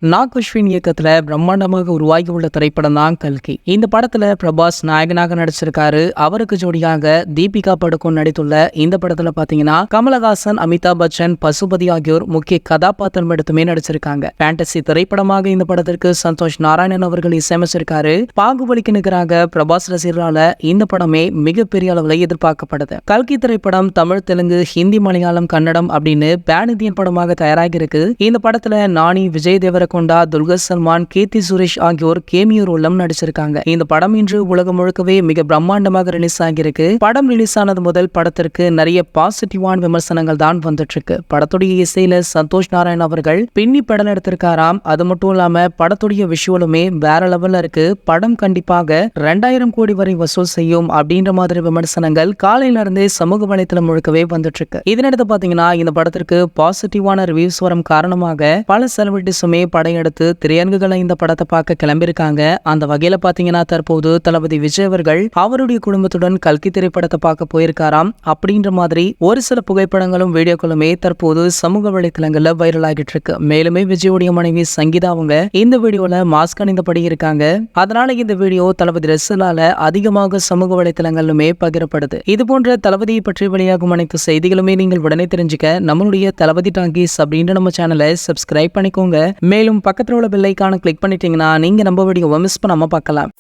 நாகஸ்வின் இயக்கத்துல பிரம்மாண்டமாக உருவாகி உள்ள திரைப்படம் தான் கல்கி. இந்த படத்துல பிரபாஸ் நாயகனாக நடிச்சிருக்காரு. அவருக்கு ஜோடியாக தீபிகா படுகோன் நடித்துள்ள இந்த படத்துல பாத்தீங்கன்னா கமலஹாசன், அமிதாப் பச்சன், பசுபதி ஆகியோர் முக்கிய கதாபாத்திரம் எடுத்துமே நடிச்சிருக்காங்க. பேண்டசி திரைப்படமாக இந்த படத்திற்கு சந்தோஷ் நாராயணன் அவர்கள் இசையமைச்சிருக்காரு. பாகுபலிக்கு நிகராக பிரபாஸ் ரசிகர்களால இந்த படமே மிகப்பெரிய அளவில் எதிர்பார்க்கப்படுது. கல்கி திரைப்படம் தமிழ், தெலுங்கு, ஹிந்தி, மலையாளம், கன்னடம் அப்படின்னு பேன் இந்தியன் படமாக தயாராகி இருக்கு. இந்த படத்துல நானி, விஜய் தேவரகொண்டா, துல்கர் சல்மான், கீர்த்தி சுரேஷ் ஆகியோர் கேமியோ ரோல்ல நடிச்சிருக்காங்க. இந்த படம் இன்று உலகம் முழுக்கவே மிக பிரம்மாண்டமாக ரிலீஸ் ஆகியிருக்கு. படம் ரிலீஸ் ஆனது முதல் படத்திற்கு நிறைய பாசிட்டிவான விமர்சனங்கள் தான் வந்துட்டு இருக்கு. படத்துடைய இசையில சந்தோஷ் நாராயண் அவர்கள் பின்னி படம் எடுத்திருக்காராம். அது மட்டும் இல்லாம படத்துடைய விஷுவலுமே வேற லெவல்ல இருக்கு. படம் கண்டிப்பாக 2000 கோடி வரை வசூல் செய்யும் அப்படின்ற மாதிரி விமர்சனங்கள் காலையில இருந்தே சமூக வலைத்தளம் முழுக்கவே வந்துட்டு இருக்கு. இதனடுத்து பாத்தீங்கன்னா இந்த படத்திற்கு பாசிட்டிவான ரிவ்யூஸ் வரும் காரணமாக பல செலிபிரிட்டிஸுமே படம் எடுத்து திரையரங்குகளை இந்த படத்தை பார்க்க கிளம்பியிருக்காங்க. அந்த வகையில பாத்தீங்கன்னா தற்போது தளபதி விஜய் அவர்கள் அவருடைய குடும்பத்துடன் கல்கி திரைப்படத்தை பார்க்க போயிருக்காராம். அப்படின்ற மாதிரி ஒரு சில புகைப்படங்களும் வீடியோக்களுமே தற்போது சமூக வலைத்தளங்கள்ல வைரல் ஆகிட்டு இருக்கு. மேலுமே விஜயோடைய மனைவி சங்கீதா அவங்க இந்த வீடியோல மாஸ்க் அணிந்தபடி இருக்காங்க. அதனால இந்த வீடியோ தளபதி ரசிகர்களால அதிகமாக சமூக வலைத்தளங்களிலுமே பகிரப்படுது. இது போன்ற தளபதியை பற்றி வெளியாகும் அனைத்து செய்திகளுமே நீங்கள் உடனே தெரிஞ்சுக்க நம்மளுடைய தளபதி டாக்கீஸ் அப்படின்ற நம்ம சேனலை சப்ஸ்கிரைப் பண்ணிக்கோங்க. மேலும் பக்கத்துல உள்ள பெல் ஐகானை கிளிக் பண்ணிட்டீங்கன்னா நீங்க நம்ம வீடியோவை மிஸ் பண்ணாம பார்க்கலாம்.